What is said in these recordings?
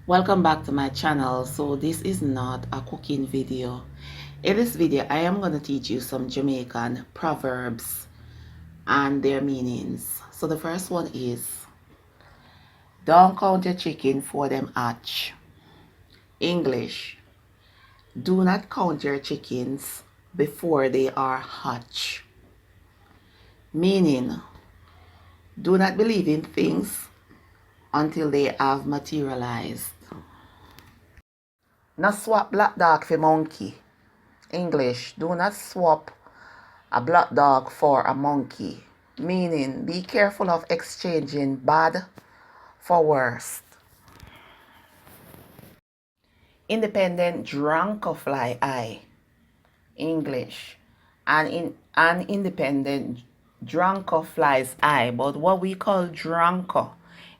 Welcome back to my channel. So this is not a cooking video. In this video I am going to teach you some Jamaican proverbs and their meanings. So the first one is, don't count your chicken for them hatch. English, do not count your chickens before they are hatch. Meaning, do not believe in things until they have materialized. Not swap black dog for monkey. English, do not swap a black dog for a monkey. Meaning, be careful of exchanging bad for worse. Independent drunk fly eye. English, an independent drunk flies eye, but what we call drunker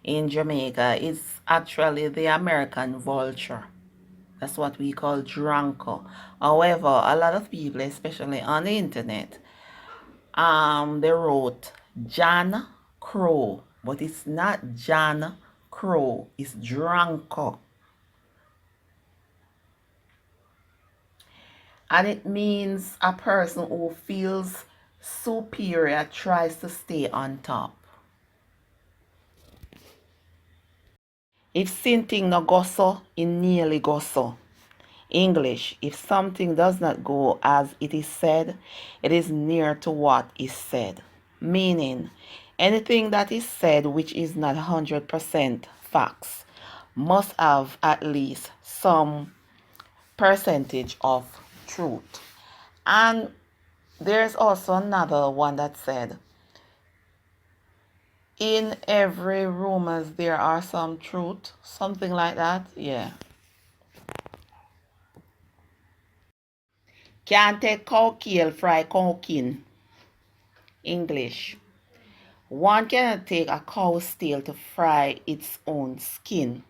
in Jamaica is actually the American vulture. That's what we call drunker. However, a lot of people, especially on the internet, they wrote John Crow, but it's not John Crow, it's drunker. And it means a person who feels superior tries to stay on top. If something no go so, it nearly go so. English, if something does not go as it is said, it is near to what is said. Meaning, anything that is said which is not 100% facts must have at least some percentage of truth. And there's also another one that said, in every rumors there are some truth, something like that. Yeah. Can't take cow keel fry cow-kin. English, one cannot take a cow's tail to fry its own skin.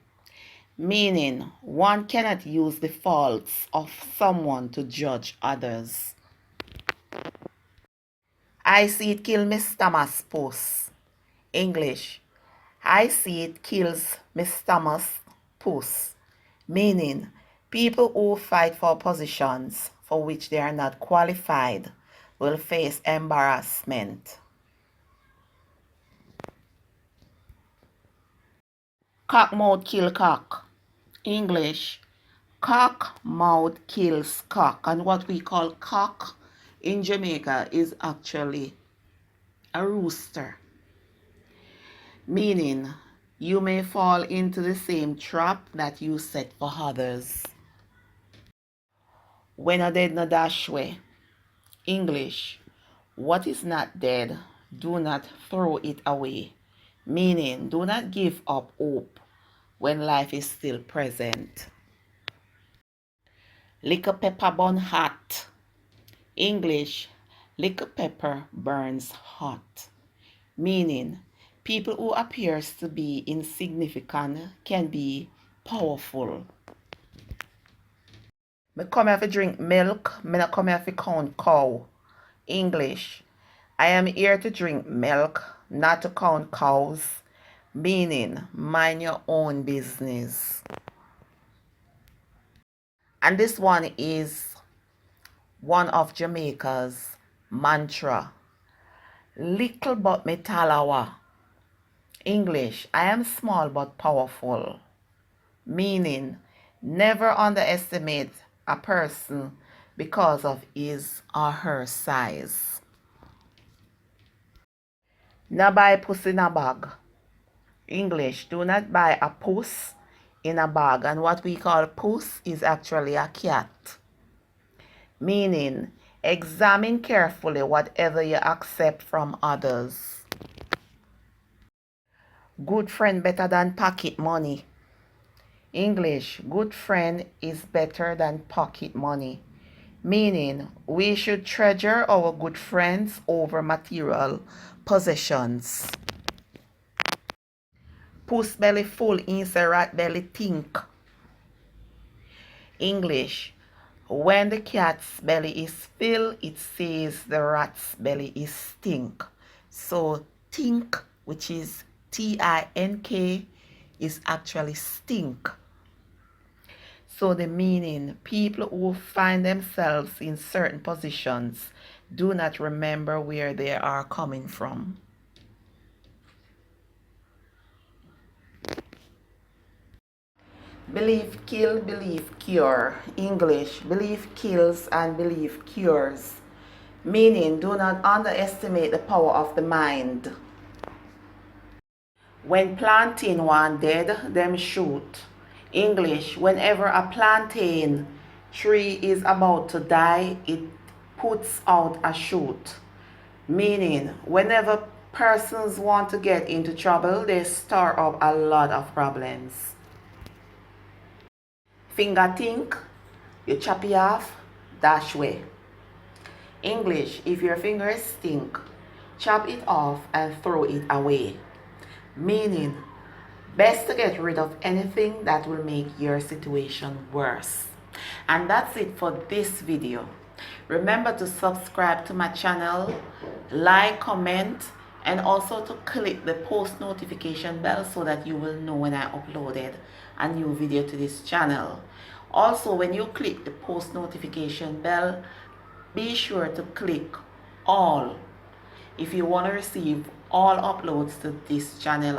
Meaning, one cannot use the faults of someone to judge others. I see it kill Miss Thomas puss. English, I see it kills Miss Thomas puss. Meaning, people who fight for positions for which they are not qualified will face embarrassment. Cock mouth kill cock. English, cock mouth kills cock. And what we call cock in Jamaica is actually a rooster. Meaning, you may fall into the same trap that you set for others. When a dead no dash way. English, what is not dead, do not throw it away. Meaning, do not give up hope when life is still present. Little pepper burn hot. English, little pepper burns hot. Meaning, people who appears to be insignificant can be powerful. Me come here to drink milk, me not come here to count cow. English, I am here to drink milk, not to count cows. Meaning, mind your own business. And this one is one of Jamaica's mantra. Little but me talawa. English, I am small but powerful. Meaning, never underestimate a person because of his or her size. No buy puss in a bag. English, do not buy a puss in a bag. And what we call puss is actually a cat. Meaning, examine carefully whatever you accept from others. Good friend better than pocket money. English, good friend is better than pocket money. Meaning, we should treasure our good friends over material possessions. Puss belly full inside rat belly think. English, when the cat's belly is filled, it says the rat's belly is stink. So think, which is Tink, is actually stink. So the meaning, people who find themselves in certain positions do not remember where they are coming from. Belief kill, belief cure. English, belief kills and belief cures. Meaning, do not underestimate the power of the mind. When planting one dead, them shoot. English, whenever a plantain tree is about to die, it puts out a shoot. Meaning, whenever persons want to get into trouble, they stir up a lot of problems. Finger think, you chop it off, dash way. English, if your fingers stink, chop it off and throw it away. Meaning, best to get rid of anything that will make your situation worse. And that's it for this video. Remember to subscribe to my channel, like, comment, and also to click the post notification bell so that you will know when I uploaded a new video to this channel. Also, when you click the post notification bell, be sure to click all if you want to receive all uploads to this channel.